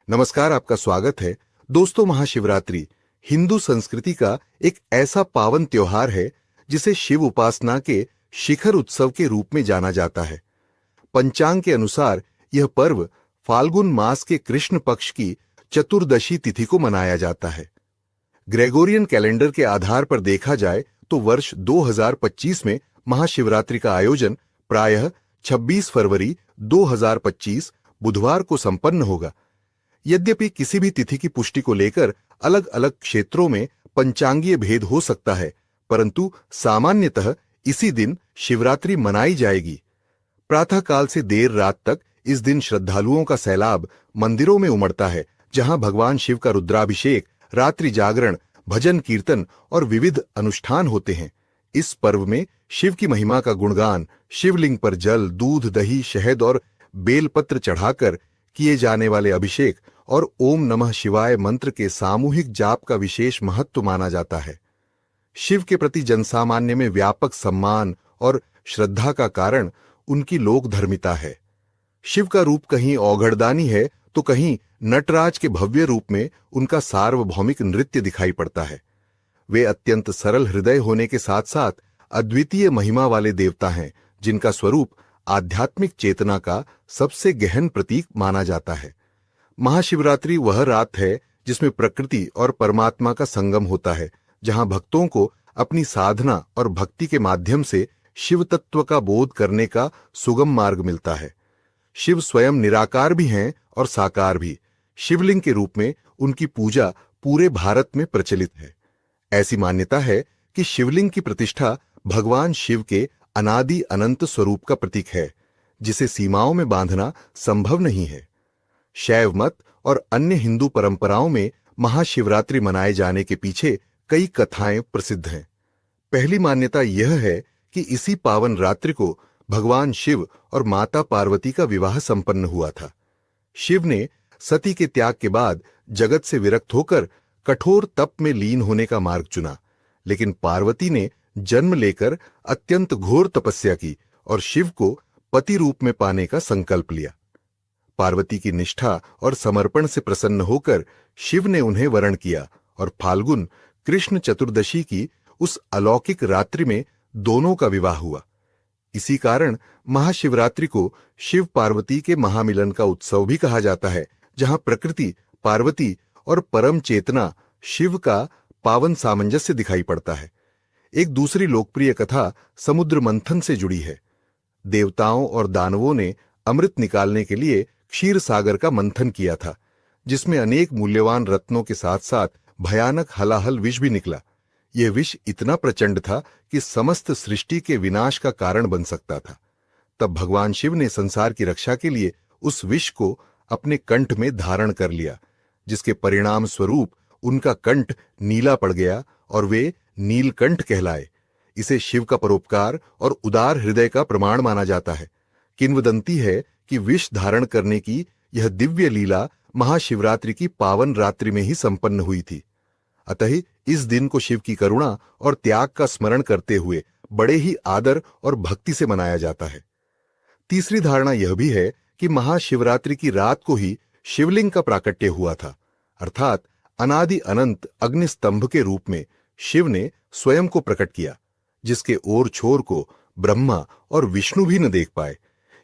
नमस्कार, आपका स्वागत है। दोस्तों, महाशिवरात्रि हिंदू संस्कृति का एक ऐसा पावन त्योहार है जिसे शिव उपासना के शिखर उत्सव के रूप में जाना जाता है। पंचांग के अनुसार यह पर्व फाल्गुन मास के कृष्ण पक्ष की चतुर्दशी तिथि को मनाया जाता है। ग्रेगोरियन कैलेंडर के आधार पर देखा जाए तो वर्ष 2025 में महाशिवरात्रि का आयोजन प्रायः 26 फरवरी 2025 बुधवार को संपन्न होगा। यद्यपि किसी भी तिथि की पुष्टि को लेकर अलग अलग क्षेत्रों में पंचांगीय भेद हो सकता है, परंतु सामान्यतः इसी दिन शिवरात्रि मनाई जाएगी। प्रातःकाल से देर रात तक इस दिन श्रद्धालुओं का सैलाब मंदिरों में उमड़ता है, जहां भगवान शिव का रुद्राभिषेक, रात्रि जागरण, भजन कीर्तन और विविध अनुष्ठान होते हैं। इस पर्व में शिव की महिमा का गुणगान, शिवलिंग पर जल, दूध, दही, शहद और बेलपत्र चढ़ाकर किए जाने वाले अभिषेक और ओम नमः शिवाय मंत्र के सामूहिक जाप का विशेष महत्व माना जाता है। शिव के प्रति जनसामान्य में व्यापक सम्मान और श्रद्धा का कारण उनकी लोकधर्मिता है। शिव का रूप कहीं औघड़दानी है तो कहीं नटराज के भव्य रूप में उनका सार्वभौमिक नृत्य दिखाई पड़ता है। वे अत्यंत सरल हृदय होने के साथ साथ अद्वितीय महिमा वाले देवता हैं, जिनका स्वरूप आध्यात्मिक चेतना का सबसे गहन प्रतीक माना जाता है। महाशिवरात्रि वह रात है जिसमें प्रकृति और परमात्मा का संगम होता है, जहां भक्तों को अपनी साधना और भक्ति के माध्यम से शिव तत्व का बोध करने का सुगम मार्ग मिलता है। शिव स्वयं निराकार भी हैं और साकार भी। शिवलिंग के रूप में उनकी पूजा पूरे भारत में प्रचलित है। ऐसी मान्यता है कि शिवलिंग की प्रतिष्ठा भगवान शिव के अनादि अनंत स्वरूप का प्रतीक है, जिसे सीमाओं में बांधना संभव नहीं है। शैव मत और अन्य हिंदू परंपराओं में महाशिवरात्रि मनाए जाने के पीछे कई कथाएं प्रसिद्ध हैं। पहली मान्यता यह है कि इसी पावन रात्रि को भगवान शिव और माता पार्वती का विवाह संपन्न हुआ था। शिव ने सती के त्याग के बाद जगत से विरक्त होकर कठोर तप में लीन होने का मार्ग चुना, लेकिन पार्वती ने जन्म लेकर अत्यंत घोर तपस्या की और शिव को पति रूप में पाने का संकल्प लिया। पार्वती की निष्ठा और समर्पण से प्रसन्न होकर शिव ने उन्हें वरण किया और फाल्गुन कृष्ण चतुर्दशी की उस अलौकिक रात्रि में दोनों का विवाह हुआ। इसी कारण महाशिवरात्रि को शिव पार्वती के महामिलन का उत्सव भी कहा जाता है, जहां प्रकृति, पार्वती और परम चेतना शिव का पावन सामंजस्य दिखाई पड़ता है। एक दूसरी लोकप्रिय कथा समुद्र मंथन से जुड़ी है। देवताओं और दानवों ने अमृत निकालने के लिए क्षीर सागर का मंथन किया था, जिसमें अनेक मूल्यवान रत्नों के साथ साथ भयानक हलाहल विष भी निकला। यह विष इतना प्रचंड था कि समस्त सृष्टि के विनाश का कारण बन सकता था। तब भगवान शिव ने संसार की रक्षा के लिए उस विष को अपने कंठ में धारण कर लिया, जिसके परिणाम स्वरूप उनका कंठ नीला पड़ गया और वे नीलकंठ कहलाए। इसे शिव का परोपकार और उदार हृदय का प्रमाण माना जाता है। किंवदंती है कि विष धारण करने की यह दिव्य लीला महाशिवरात्रि की पावन रात्रि में ही संपन्न हुई थी। अतः इस दिन को शिव की करुणा और त्याग का स्मरण करते हुए बड़े ही आदर और भक्ति से मनाया जाता है। तीसरी धारणा यह भी है कि महाशिवरात्रि की रात को ही शिवलिंग का प्राकट्य हुआ था, अर्थात अनादि अनंत अग्निस्तंभ के रूप में शिव ने स्वयं को प्रकट किया, जिसके ओर छोर को ब्रह्मा और विष्णु भी न देख पाए।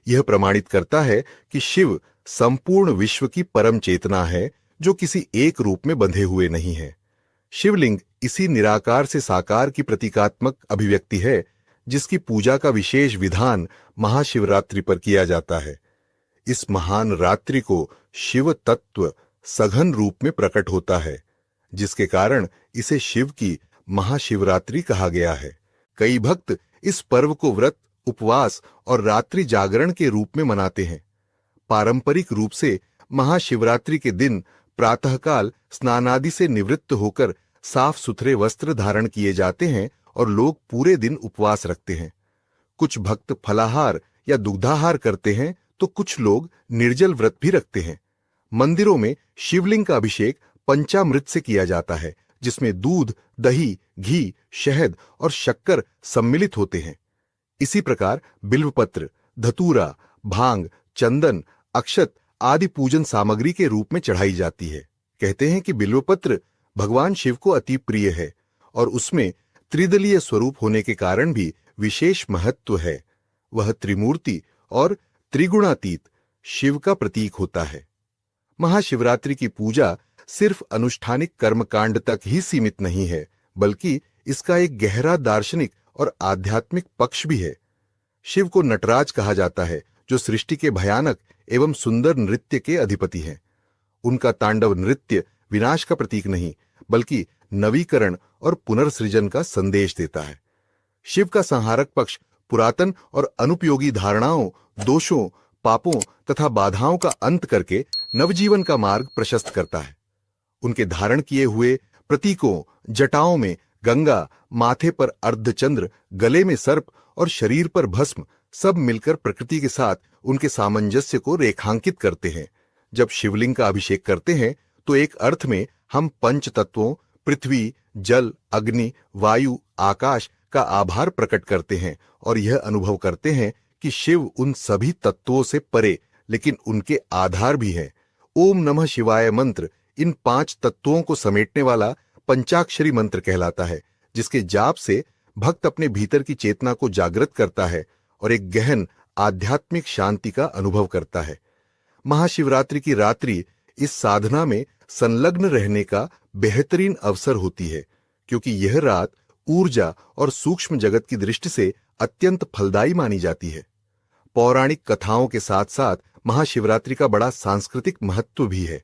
यह प्रमाणित करता है कि शिव संपूर्ण विश्व की परम चेतना है, जो किसी एक रूप में बंधे हुए नहीं है। शिवलिंग इसी निराकार से साकार की प्रतीकात्मक अभिव्यक्ति है, जिसकी पूजा का विशेष विधान महाशिवरात्रि पर किया जाता है। इस महान रात्रि को शिव तत्व सघन रूप में प्रकट होता है, जिसके कारण इसे शिव की महाशिवरात्रि कहा गया है। कई भक्त इस पर्व को व्रत, उपवास और रात्रि जागरण के रूप में मनाते हैं। पारंपरिक रूप से महाशिवरात्रि के दिन प्रातःकाल स्नानादि से निवृत्त होकर साफ सुथरे वस्त्र धारण किए जाते हैं और लोग पूरे दिन उपवास रखते हैं। कुछ भक्त फलाहार या दुग्धाहार करते हैं तो कुछ लोग निर्जल व्रत भी रखते हैं। मंदिरों में शिवलिंग का अभिषेक पंचामृत से किया जाता है, जिसमें दूध, दही, घी, शहद और शक्कर सम्मिलित होते हैं। इसी प्रकार बिल्वपत्र, धतूरा, भांग, चंदन, अक्षत आदि पूजन सामग्री के रूप में चढ़ाई जाती है। कहते हैं कि बिल्वपत्र भगवान शिव को अति प्रिय है और उसमें त्रिदलीय स्वरूप होने के कारण भी विशेष महत्व है। वह त्रिमूर्ति और त्रिगुणातीत शिव का प्रतीक होता है। महाशिवरात्रि की पूजा सिर्फ अनुष्ठानिक कर्मकांड तक ही सीमित नहीं है, बल्कि इसका एक गहरा दार्शनिक और आध्यात्मिक पक्ष भी है। शिव को नटराज कहा जाता है, जो सृष्टि के भयानक एवं सुंदर नृत्य के अधिपति हैं। उनका तांडव नृत्य विनाश का प्रतीक नहीं, बल्कि नवीकरण और पुनर्सृजन का संदेश देता है। शिव का संहारक पक्ष पुरातन और अनुपयोगी धारणाओं, दोषों, पापों तथा बाधाओं का अंत करके नवजीवन का मार्ग प्रशस्त करता है। उनके धारण किए हुए प्रतीकों, जटाओं में गंगा, माथे पर अर्धचंद्र, गले में सर्प और शरीर पर भस्म, सब मिलकर प्रकृति के साथ उनके सामंजस्य को रेखांकित करते हैं। जब शिवलिंग का अभिषेक करते हैं तो एक अर्थ में हम पंच तत्वों पृथ्वी, जल, अग्नि, वायु, आकाश का आभार प्रकट करते हैं और यह अनुभव करते हैं कि शिव उन सभी तत्वों से परे लेकिन उनके आधार भी हैं। ओम नमः शिवाय मंत्र इन 5 तत्वों को समेटने वाला पंचाक्षरी मंत्र कहलाता है, जिसके जाप से भक्त अपने भीतर की चेतना को जागृत करता है और एक गहन आध्यात्मिक शांति का अनुभव करता है। महाशिवरात्रि की रात्रि इस साधना में संलग्न रहने का बेहतरीन अवसर होती है, क्योंकि यह रात ऊर्जा और सूक्ष्म जगत की दृष्टि से अत्यंत फलदायी मानी जाती है। पौराणिक कथाओं के साथ साथ महाशिवरात्रि का बड़ा सांस्कृतिक महत्व भी है।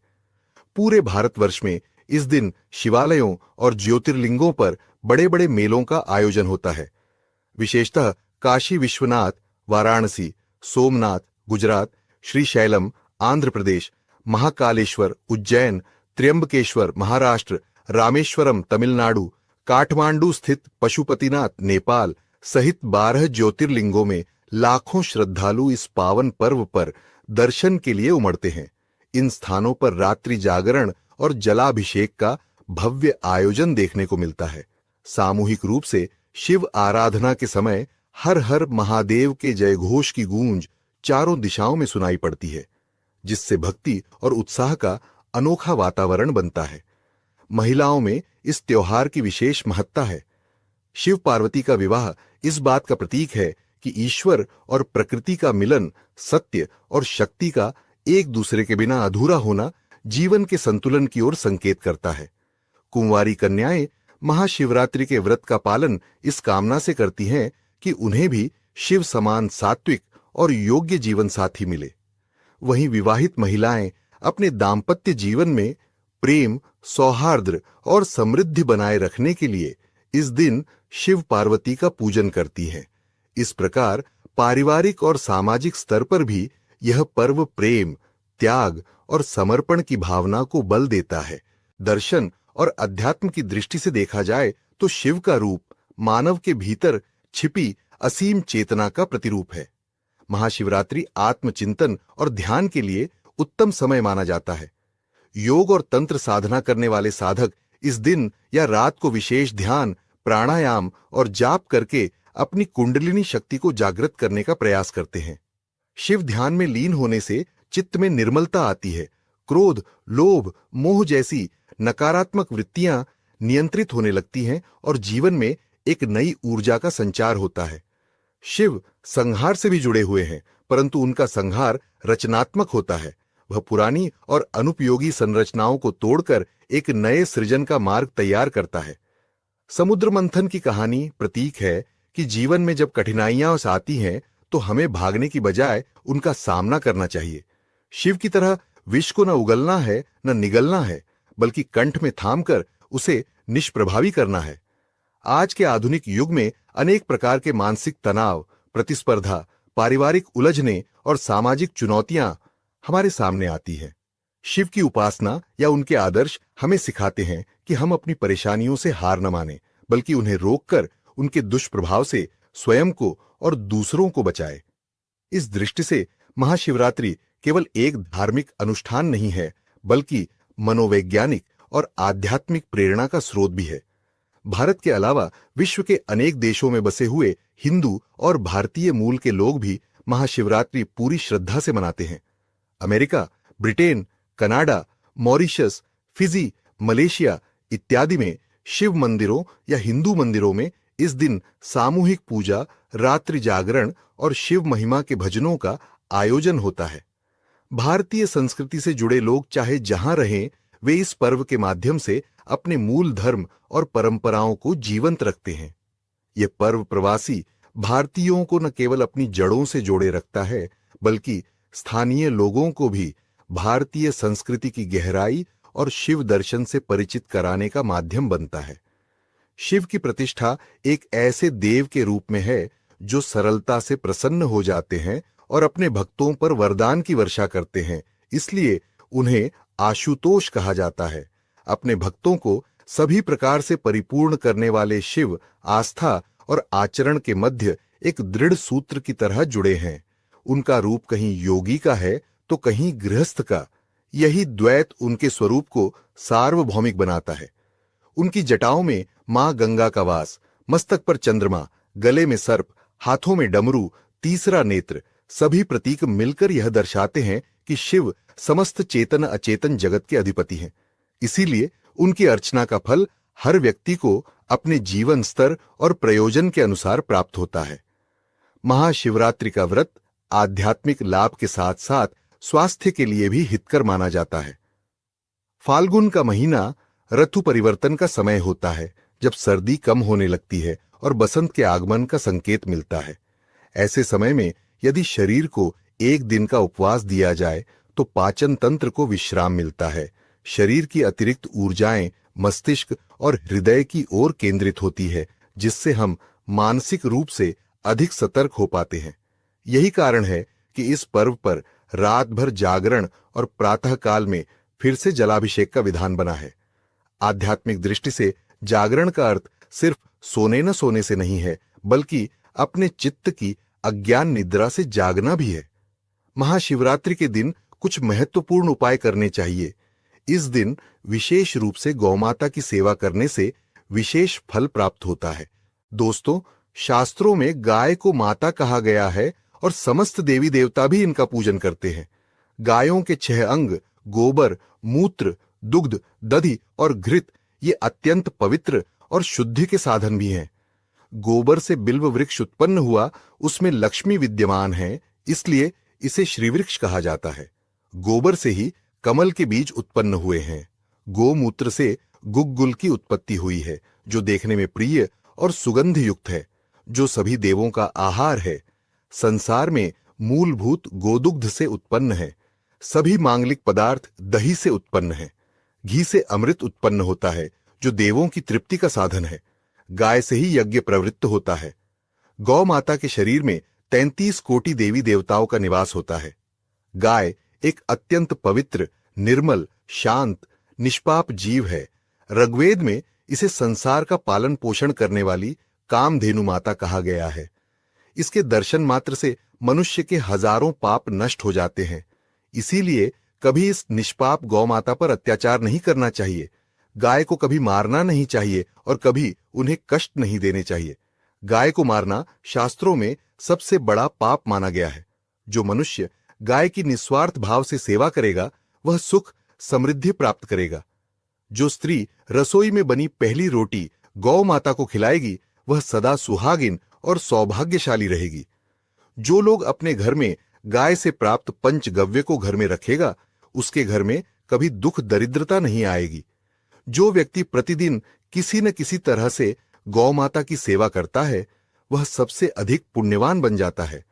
पूरे भारतवर्ष में इस दिन शिवालयों और ज्योतिर्लिंगों पर बड़े बड़े मेलों का आयोजन होता है। विशेषतः काशी विश्वनाथ, वाराणसी, सोमनाथ गुजरात, श्रीशैलम आंध्र प्रदेश, महाकालेश्वर उज्जैन, त्र्यंबकेश्वर महाराष्ट्र, रामेश्वरम तमिलनाडु, काठमांडू स्थित पशुपतिनाथ नेपाल सहित 12 ज्योतिर्लिंगों में लाखों श्रद्धालु इस पावन पर्व पर दर्शन के लिए उमड़ते हैं। इन स्थानों पर रात्रि जागरण और जलाभिषेक का भव्य आयोजन देखने को मिलता है। सामूहिक रूप से शिव आराधना के समय हर हर महादेव के जयघोष की गूंज चारों दिशाओं में सुनाई पड़ती है, जिससे भक्ति और उत्साह का अनोखा वातावरण बनता है। महिलाओं में इस त्योहार की विशेष महत्ता है। शिव पार्वती का विवाह इस बात का प्रतीक है कि ईश्वर और प्रकृति का मिलन, सत्य और शक्ति का एक दूसरे के बिना अधूरा होना जीवन के संतुलन की ओर संकेत करता है। कुंवारी कन्याएं महाशिवरात्रि के व्रत का पालन इस कामना से करती हैं कि उन्हें भी शिव समान सात्विक और योग्य जीवन साथी मिले। वहीं विवाहित महिलाएं अपने दाम्पत्य जीवन में प्रेम, सौहार्द और समृद्धि बनाए रखने के लिए इस दिन शिव पार्वती का पूजन करती हैं। इस प्रकार पारिवारिक और सामाजिक स्तर पर भी यह पर्व प्रेम, त्याग और समर्पण की भावना को बल देता है। दर्शन और अध्यात्म की दृष्टि से देखा जाए तो शिव का रूप मानव के भीतर छिपी असीम चेतना का प्रतिरूप है। महाशिवरात्रि आत्मचिंतन और ध्यान के लिए उत्तम समय माना जाता है। योग और तंत्र साधना करने वाले साधक इस दिन या रात को विशेष ध्यान, प्राणायाम और जाप करके अपनी कुंडलिनी शक्ति को जागृत करने का प्रयास करते हैं। शिव ध्यान में लीन होने से चित्त में निर्मलता आती है। क्रोध, लोभ, मोह जैसी नकारात्मक वृत्तियां नियंत्रित होने लगती हैं और जीवन में एक नई ऊर्जा का संचार होता है। शिव संहार से भी जुड़े हुए हैं, परंतु उनका संहार रचनात्मक होता है। वह पुरानी और अनुपयोगी संरचनाओं को तोड़कर एक नए सृजन का मार्ग तैयार करता है। समुद्र मंथन की कहानी प्रतीक है कि जीवन में जब कठिनाइयां आती हैं तो हमें भागने की बजाय उनका सामना करना चाहिए। शिव की तरह विष को न उगलना है न निगलना है, बल्कि कंठ में थामकर उसे निष्प्रभावी करना है। आज के आधुनिक युग में अनेक प्रकार के मानसिक तनाव, प्रतिस्पर्धा, पारिवारिक उलझने और सामाजिक चुनौतियां हमारे सामने आती हैं। शिव की उपासना या उनके आदर्श हमें सिखाते हैं कि हम अपनी परेशानियों से हार न मानें, बल्कि उन्हें रोककर उनके दुष्प्रभाव से स्वयं को और दूसरों को बचाएं। इस दृष्टि से महाशिवरात्रि केवल एक धार्मिक अनुष्ठान नहीं है, बल्कि मनोवैज्ञानिक और आध्यात्मिक प्रेरणा का स्रोत भी है। भारत के अलावा विश्व के अनेक देशों में बसे हुए हिंदू और भारतीय मूल के लोग भी महाशिवरात्रि पूरी श्रद्धा से मनाते हैं। America, Britain, Canada, Mauritius, Fiji, Malaysia इत्यादि में शिव मंदिरों या हिंदू मंदिरों में इस दिन सामूहिक पूजा, रात्रि जागरण और शिव महिमा के भजनों का आयोजन होता है। भारतीय संस्कृति से जुड़े लोग चाहे जहां रहें, वे इस पर्व के माध्यम से अपने मूल धर्म और परंपराओं को जीवंत रखते हैं। यह पर्व प्रवासी भारतीयों को न केवल अपनी जड़ों से जोड़े रखता है, बल्कि स्थानीय लोगों को भी भारतीय संस्कृति की गहराई और शिव दर्शन से परिचित कराने का माध्यम बनता है। शिव की प्रतिष्ठा एक ऐसे देव के रूप में है जो सरलता से प्रसन्न हो जाते हैं और अपने भक्तों पर वरदान की वर्षा करते हैं, इसलिए उन्हें आशुतोष कहा जाता है। अपने भक्तों को सभी प्रकार से परिपूर्ण करने वाले शिव आस्था और आचरण के मध्य एक दृढ़ सूत्र की तरह जुड़े हैं। उनका रूप कहीं योगी का है तो कहीं गृहस्थ का। यही द्वैत उनके स्वरूप को सार्वभौमिक बनाता है। उनकी जटाओं में मां गंगा का वास, मस्तक पर चंद्रमा, गले में सर्प, हाथों में डमरू, तीसरा नेत्र, सभी प्रतीक मिलकर यह दर्शाते हैं कि शिव समस्त चेतन अचेतन जगत के अधिपति हैं। इसीलिए उनकी अर्चना का फल हर व्यक्ति को अपने जीवन स्तर और प्रयोजन के अनुसार प्राप्त होता है। महाशिवरात्रि का व्रत आध्यात्मिक लाभ के साथ साथ स्वास्थ्य के लिए भी हितकर माना जाता है। फाल्गुन का महीना ऋतु परिवर्तन का समय होता है, जब सर्दी कम होने लगती है और बसंत के आगमन का संकेत मिलता है। ऐसे समय में यदि शरीर को एक दिन का उपवास दिया जाए तो पाचन तंत्र को विश्राम मिलता है। शरीर की अतिरिक्त ऊर्जाएं मस्तिष्क और हृदय की ओर केंद्रित होती है, जिससे हम मानसिक रूप से अधिक सतर्क हो पाते हैं। यही कारण है कि इस पर्व पर रात भर जागरण और प्रातः काल में फिर से जलाभिषेक का विधान बना है। आध्यात्मिक दृष्टि से जागरण का अर्थ सिर्फ सोने न सोने से नहीं है, बल्कि अपने चित्त की अज्ञान निद्रा से जागना भी है। महाशिवरात्रि के दिन कुछ महत्वपूर्ण उपाय करने चाहिए। इस दिन विशेष रूप से गौमाता की सेवा करने से विशेष फल प्राप्त होता है। दोस्तों, शास्त्रों में गाय को माता कहा गया है और समस्त देवी देवता भी इनका पूजन करते हैं। गायों के 6 अंग गोबर, मूत्र, दुग्ध, दधि और घृत ये अत्यंत पवित्र और शुद्धि के साधन भी हैं। गोबर से बिल्व वृक्ष उत्पन्न हुआ, उसमें लक्ष्मी विद्यमान है, इसलिए इसे श्रीवृक्ष कहा जाता है। गोबर से ही कमल के बीज उत्पन्न हुए हैं। गोमूत्र से गुग्गुल की उत्पत्ति हुई है, जो देखने में प्रिय और सुगंध युक्त है, जो सभी देवों का आहार है। संसार में मूलभूत गोदुग्ध से उत्पन्न है। सभी मांगलिक पदार्थ दही से उत्पन्न है। घी से अमृत उत्पन्न होता है, जो देवों की तृप्ति का साधन है। गाय से ही यज्ञ प्रवृत्त होता है। गौ माता के शरीर में 33 कोटि देवी देवताओं का निवास होता है। गाय एक अत्यंत पवित्र, निर्मल, शांत, निष्पाप जीव है। ऋग्वेद में इसे संसार का पालन पोषण करने वाली कामधेनु माता कहा गया है। इसके दर्शन मात्र से मनुष्य के हजारों पाप नष्ट हो जाते हैं। इसीलिए कभी इस निष्पाप गौ माता पर अत्याचार नहीं करना चाहिए। गाय को कभी मारना नहीं चाहिए और कभी उन्हें कष्ट नहीं देने चाहिए। गाय को मारना शास्त्रों में सबसे बड़ा पाप माना गया है। जो मनुष्य गाय की निस्वार्थ भाव से सेवा करेगा, वह सुख समृद्धि प्राप्त करेगा। जो स्त्री रसोई में बनी पहली रोटी गौ माता को खिलाएगी, वह सदा सुहागिन और सौभाग्यशाली रहेगी। जो लोग अपने घर में गाय से प्राप्त पंचगव्य को घर में रखेगा, उसके घर में कभी दुख दरिद्रता नहीं आएगी। जो व्यक्ति प्रतिदिन किसी न किसी तरह से गौ माता की सेवा करता है, वह सबसे अधिक पुण्यवान बन जाता है।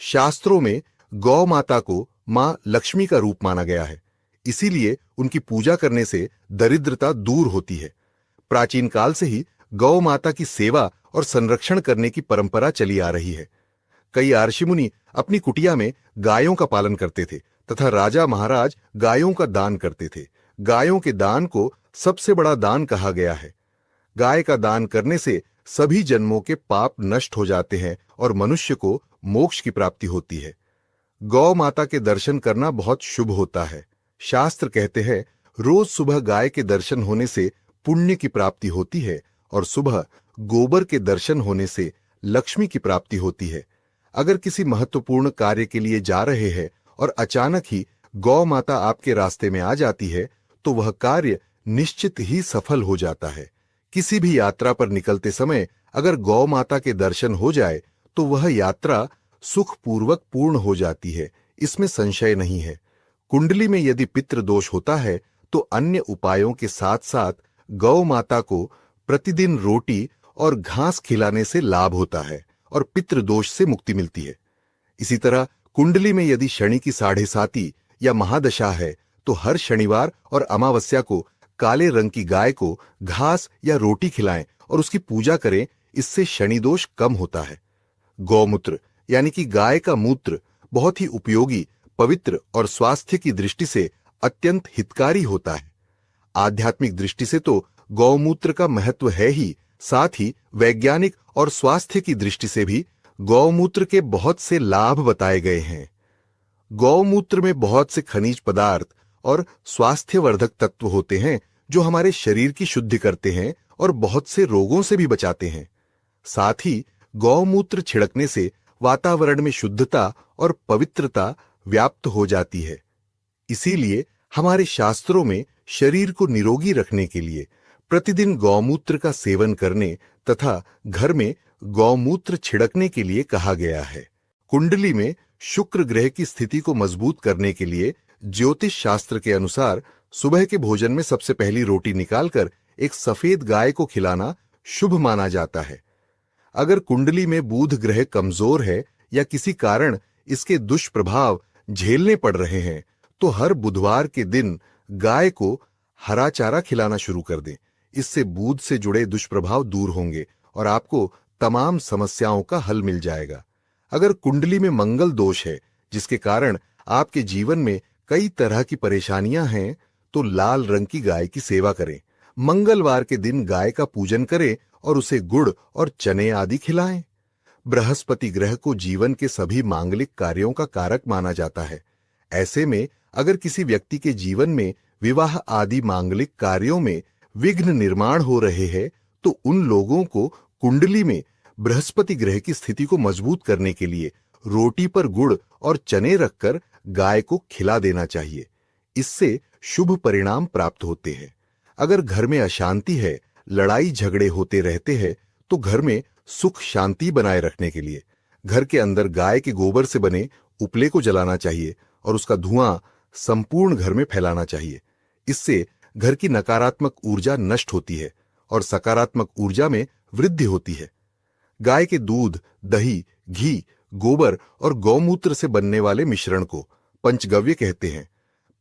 शास्त्रों में गौ माता को मां लक्ष्मी का रूप माना गया है, इसीलिए उनकी पूजा करने से दरिद्रता दूर होती है। प्राचीन काल से ही गौ माता की सेवा और संरक्षण करने की परंपरा चली आ रही है। कई ऋषि मुनि अपनी कुटिया में गायों का पालन करते थे तथा राजा महाराज गायों का दान करते थे। गायों के दान को सबसे बड़ा दान कहा गया है। गाय का दान करने से सभी जन्मों के पाप नष्ट हो जाते हैं और मनुष्य को मोक्ष की प्राप्ति होती है। गौ माता के दर्शन करना बहुत शुभ होता है। शास्त्र कहते हैं, रोज सुबह गाय के दर्शन होने से पुण्य की प्राप्ति होती है और सुबह गोबर के दर्शन होने से लक्ष्मी की प्राप्ति होती है। अगर किसी महत्वपूर्ण कार्य के लिए जा रहे हैं और अचानक ही गौ माता आपके रास्ते में आ जाती है तो वह कार्य निश्चित ही सफल हो जाता है। किसी भी यात्रा पर निकलते समय अगर गौ माता के दर्शन हो जाए तो वह यात्रा सुखपूर्वक पूर्ण हो जाती है, इसमें संशय नहीं है। कुंडली में यदि पितृ दोष होता है तो अन्य उपायों के साथ साथ गौ माता को प्रतिदिन रोटी और घास खिलाने से लाभ होता है और पितृ दोष से मुक्ति मिलती है। इसी तरह कुंडली में यदि शनि की 7.5 या महादशा है तो हर शनिवार और अमावस्या को काले रंग की गाय को घास या रोटी खिलाएं और उसकी पूजा करें, इससे शनि दोष कम होता है। गौमूत्र यानी कि गाय का मूत्र बहुत ही उपयोगी, पवित्र और स्वास्थ्य की दृष्टि से अत्यंत हितकारी होता है। आध्यात्मिक दृष्टि से तो गौमूत्र का महत्व है ही, साथ ही वैज्ञानिक और स्वास्थ्य की दृष्टि से भी गौमूत्र के बहुत से लाभ बताए गए हैं। गौमूत्र में बहुत से खनिज पदार्थ और स्वास्थ्यवर्धक तत्व होते हैं जो हमारे शरीर की शुद्धि करते हैं और बहुत से रोगों से भी बचाते हैं। साथ ही गौमूत्र छिड़कने से वातावरण में शुद्धता और पवित्रता व्याप्त हो जाती है। इसीलिए हमारे शास्त्रों में शरीर को निरोगी रखने के लिए प्रतिदिन गौमूत्र का सेवन करने तथा घर में गौमूत्र छिड़कने के लिए कहा गया है। कुंडली में शुक्र ग्रह की स्थिति को मजबूत करने के लिए ज्योतिष शास्त्र के अनुसार सुबह के भोजन में सबसे पहली रोटी निकालकर एक सफेद गाय को खिलाना शुभ माना जाता है। अगर कुंडली में बुध ग्रह कमजोर है या किसी कारण इसके दुष्प्रभाव झेलने पड़ रहे हैं तो हर बुधवार के दिन गाय को हरा चारा खिलाना शुरू कर दें। इससे बुध से जुड़े दुष्प्रभाव दूर होंगे और आपको तमाम समस्याओं का हल मिल जाएगा। अगर कुंडली में मंगल दोष है जिसके कारण आपके जीवन में कई तरह की परेशानियां हैं तो लाल रंग की गाय की सेवा करें। मंगलवार के दिन गाय का पूजन करें और उसे गुड़ और चने आदि खिलाएं। बृहस्पति ग्रह को जीवन के सभी मांगलिक कार्यों का कारक माना जाता है। ऐसे में अगर किसी व्यक्ति के जीवन में विवाह आदि मांगलिक कार्यों में विघ्न निर्माण हो रहे हैं तो उन लोगों को कुंडली में बृहस्पति ग्रह की स्थिति को मजबूत करने के लिए रोटी पर गुड़ और चने रखकर गाय को खिला देना चाहिए। इससे शुभ परिणाम प्राप्त होते हैं। अगर घर में अशांति है, लड़ाई झगड़े होते रहते हैं तो घर में सुख शांति बनाए रखने के लिए घर के अंदर गाय के गोबर से बने उपले को जलाना चाहिए और उसका धुआं संपूर्ण घर में फैलाना चाहिए। इससे घर की नकारात्मक ऊर्जा नष्ट होती है और सकारात्मक ऊर्जा में वृद्धि होती है। गाय के दूध, दही, घी, गोबर और गौमूत्र से बनने वाले मिश्रण को पंचगव्य कहते हैं।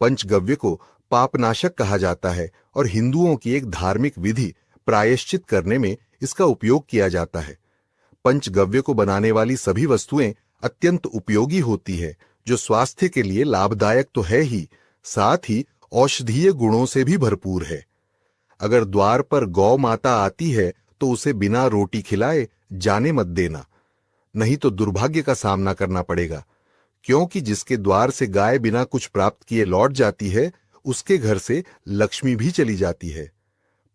पंचगव्य को पापनाशक कहा जाता है और हिंदुओं की एक धार्मिक विधि प्रायश्चित करने में इसका उपयोग किया जाता है। पंचगव्य को बनाने वाली सभी वस्तुएं अत्यंत उपयोगी होती है जो स्वास्थ्य के लिए लाभदायक तो है ही, साथ ही औषधीय गुणों से भी भरपूर है। अगर द्वार पर गौ माता आती है तो उसे बिना रोटी खिलाए जाने मत देना, नहीं तो दुर्भाग्य का सामना करना पड़ेगा, क्योंकि जिसके द्वार से गाय बिना कुछ प्राप्त किए लौट जाती है उसके घर से लक्ष्मी भी चली जाती है।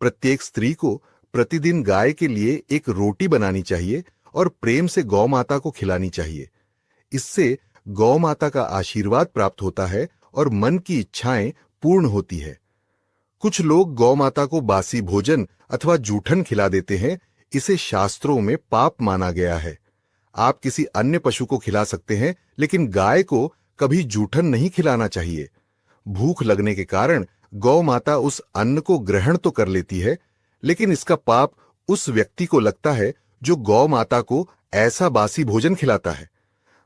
प्रत्येक स्त्री को प्रतिदिन गाय के लिए एक रोटी बनानी चाहिए और प्रेम से गौ माता को खिलानी चाहिए। इससे गौ माता का आशीर्वाद प्राप्त होता है और मन की इच्छाएं पूर्ण होती है। कुछ लोग गौ माता को बासी भोजन अथवा जूठन खिला देते हैं। इसे शास्त्रों में पाप माना गया है। आप किसी अन्य पशु को खिला सकते हैं लेकिन गाय को कभी जूठन नहीं खिलाना चाहिए। भूख लगने के कारण गौ माता उस अन्न को ग्रहण तो कर लेती है लेकिन इसका पाप उस व्यक्ति को लगता है जो गौ माता को ऐसा बासी भोजन खिलाता है।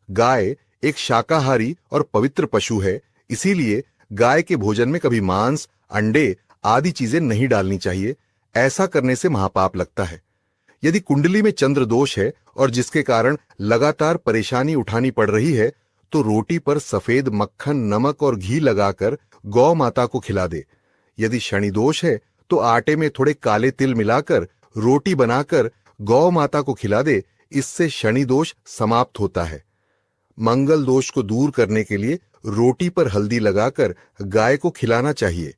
गाय एक शाकाहारी और पवित्र पशु है, इसीलिए गाय के भोजन में कभी मांस, अंडे आदि चीजें नहीं डालनी चाहिए। ऐसा करने से महापाप लगता है। यदि कुंडली में चंद्र दोष है और जिसके कारण लगातार परेशानी उठानी पड़ रही है तो रोटी पर सफेद मक्खन, नमक और घी लगाकर गौ माता को खिला दे। यदि शनि दोष है तो आटे में थोड़े काले तिल मिलाकर रोटी बनाकर गौ माता को खिला दे। इससे शनि दोष समाप्त होता है। मंगल दोष को दूर करने के लिए रोटी पर हल्दी लगाकर गाय को खिलाना चाहिए।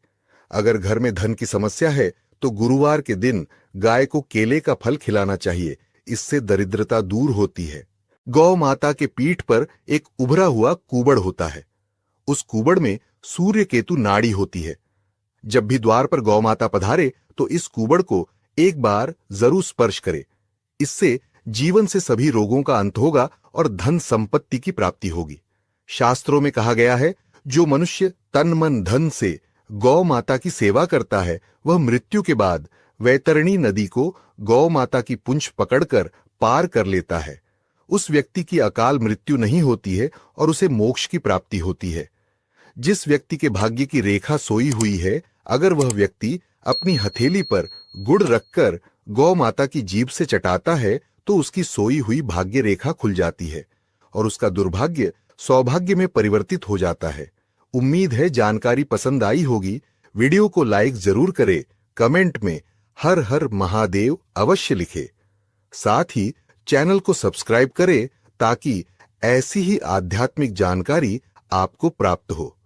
अगर घर में धन की समस्या है तो गुरुवार के दिन गाय को केले का फल खिलाना चाहिए। इससे दरिद्रता दूर होती है। गौ माता के पीठ पर एक उभरा हुआ कूबड़ होता है। उस कुबड़ में सूर्य केतु नाड़ी होती है। जब भी द्वार पर गौ माता पधारे तो इस कुबड़ को एक बार जरूर स्पर्श करे। इससे जीवन से सभी रोगों का अंत होगा और धन संपत्ति की प्राप्ति होगी। शास्त्रों में कहा गया है, जो मनुष्य तन मन धन से गौ माता की सेवा करता है वह मृत्यु के बाद वैतरणी नदी को गौ माता की पूंछ पकड़कर पार कर लेता है। उस व्यक्ति की अकाल मृत्यु नहीं होती है और उसे मोक्ष की प्राप्ति होती है। जिस व्यक्ति के भाग्य की रेखा सोई हुई है, अगर वह व्यक्ति अपनी हथेली पर गुड़ रखकर गौ माता की जीभ से चटाता है तो उसकी सोई हुई भाग्य रेखा खुल जाती है और उसका दुर्भाग्य सौभाग्य में परिवर्तित हो जाता है। उम्मीद है जानकारी पसंद आई होगी। वीडियो को लाइक जरूर करें, कमेंट में हर हर महादेव अवश्य लिखें। साथ ही चैनल को सब्सक्राइब करें ताकि ऐसी ही आध्यात्मिक जानकारी आपको प्राप्त हो।